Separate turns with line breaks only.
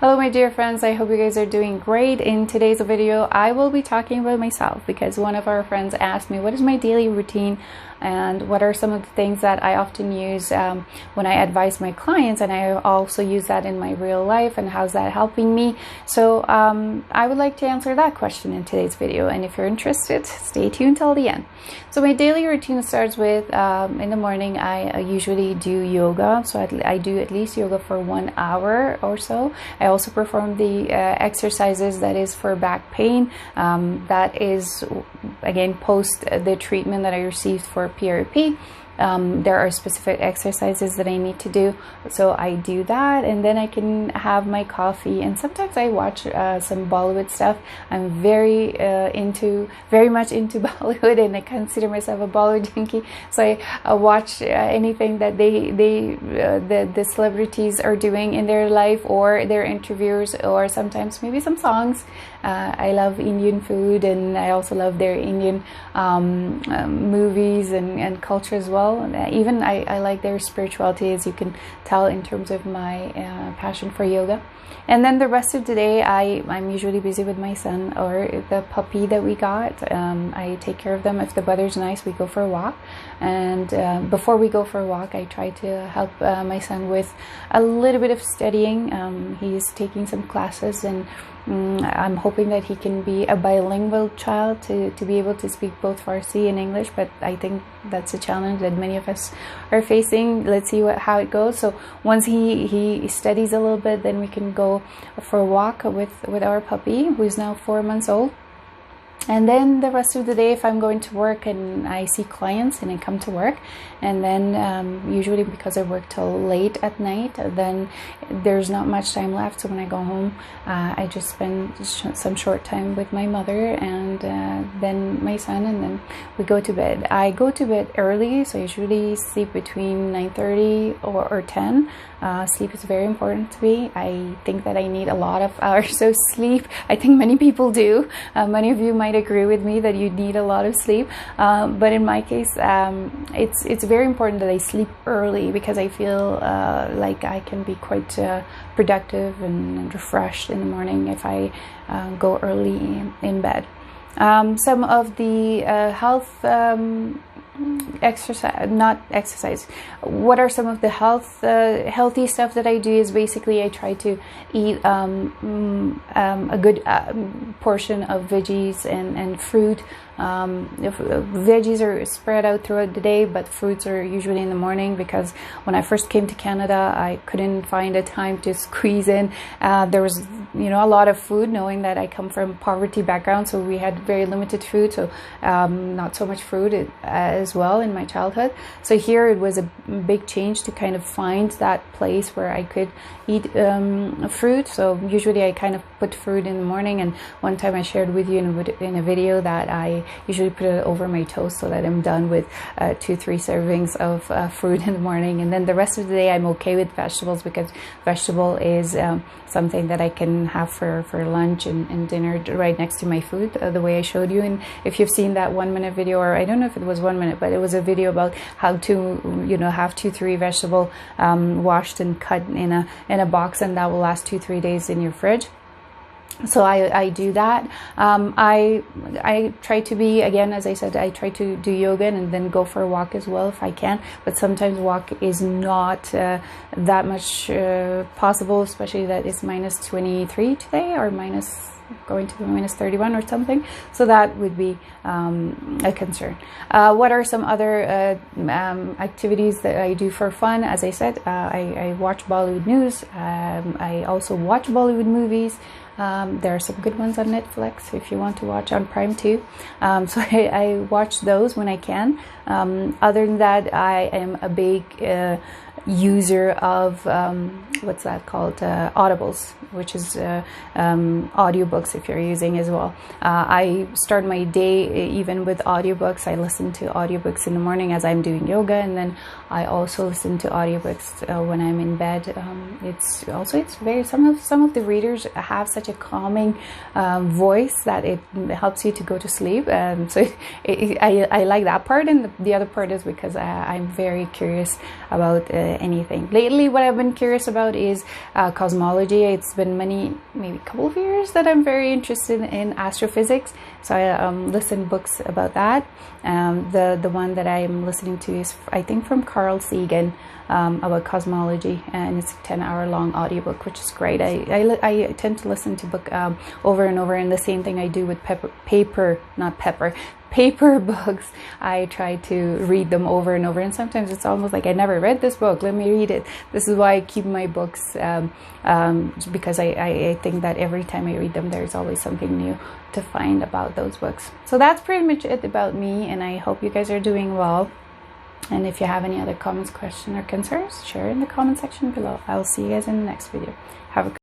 Hello my dear friends, I hope you guys are doing great. In today's video I will be talking about myself because one of our friends asked me what is my daily routine and what are some of the things that I often use when I advise my clients, and I also use that in my real life, and how's that helping me. So I would like to answer that question in today's video, and if you're interested, stay tuned till the end. So my daily routine starts with in the morning I usually do yoga, so I do at least yoga for 1 hour or so. I also perform the exercises that is for back pain, that is again post the treatment that I received for PRP. There are specific exercises that I need to do, so I do that, and then I can have my coffee, and sometimes I watch some Bollywood stuff. I'm very much into Bollywood, and I consider myself a Bollywood junkie, so I watch anything that the celebrities are doing in their life, or their interviews, or sometimes maybe some songs. I love Indian food, and I also love their Indian movies and culture as well. Even I like their spirituality, as you can tell in terms of my passion for yoga. And then the rest of the day I'm usually busy with my son or the puppy that we got. I take care of them. If the weather's nice, we go for a walk, and before we go for a walk I try to help my son with a little bit of studying. He's taking some classes, and I'm hoping that he can be a bilingual child to be able to speak both Farsi and English, but I think that's a challenge that many of us are facing. Let's see how it goes. So once he studies a little bit, then we can go for a walk with our puppy, who is now 4 months old. And then the rest of the day, if I'm going to work and I see clients and I come to work, and then usually because I work till late at night, then there's not much time left. So when I go home, I just spend some short time with my mother, and then my son, and then we go to bed. I go to bed early, so I usually sleep between 9:30 or 10. Sleep is very important to me. I think that I need a lot of hours of sleep. I think many people do. Many of you might agree with me that you need a lot of sleep, but in my case it's very important that I sleep early, because I feel like I can be quite productive and refreshed in the morning if I go early in bed. Some of the what are some of the healthy stuff that I do is basically I try to eat a good portion of veggies and fruit. Veggies are spread out throughout the day, but fruits are usually in the morning, because when I first came to Canada I couldn't find a time to squeeze in. There was a lot of food, knowing that I come from poverty background, so we had very limited food, so not so much fruit as well in my childhood. So here it was a big change to kind of find that place where I could eat fruit. So usually I kind of put fruit in the morning, and one time I shared with you in a video that I usually put it over my toast, so that I'm done with 2-3 servings of fruit in the morning. And then the rest of the day I'm okay with vegetables, because vegetable is something that I can have for lunch and dinner right next to my food, the way I showed you. And if you've seen that 1-minute video, or I don't know if it was 1 minute, but it was a video about how to have 2-3 vegetable washed and cut in a box, and that will last 2-3 days in your fridge. So I do that. I try to be, again, as I said, I try to do yoga and then go for a walk as well if I can, but sometimes walk is not that much possible, especially that it's -23 today, or going to be -31 or something, so that would be a concern. What are some other activities that I do for fun? As I said, I watch Bollywood news. I also watch Bollywood movies. There are some good ones on Netflix if you want to watch, on Prime too. So I watch those when I can. Other than that, I am a big user of what's that called, audibles, which is audio books if you're using as well. I start my day even with audiobooks. I listen to audiobooks in the morning as I'm doing yoga, and then I also listen to audiobooks when I'm in bed. It's very, some of the readers have such a calming voice that it helps you to go to sleep. So I like that part, and the other part is because I'm very curious about anything. Lately, what I've been curious about is cosmology. It's been maybe a couple of years that I'm very interested in astrophysics, so I listen books about that. The one that I'm listening to is, I think, from Carl Sagan, about cosmology, and it's a 10-hour long audiobook, which is great. I tend to listen to book over and over, and the same thing I do with paper books. I try to read them over and over, and sometimes it's almost like I never read this book, let me read it. This is why I keep my books, because I think that every time I read them, there's always something new to find about those books. So that's pretty much it about me, and I hope you guys are doing well. And if you have any other comments, questions, or concerns, share in the comment section below. I will see you guys in the next video. Have a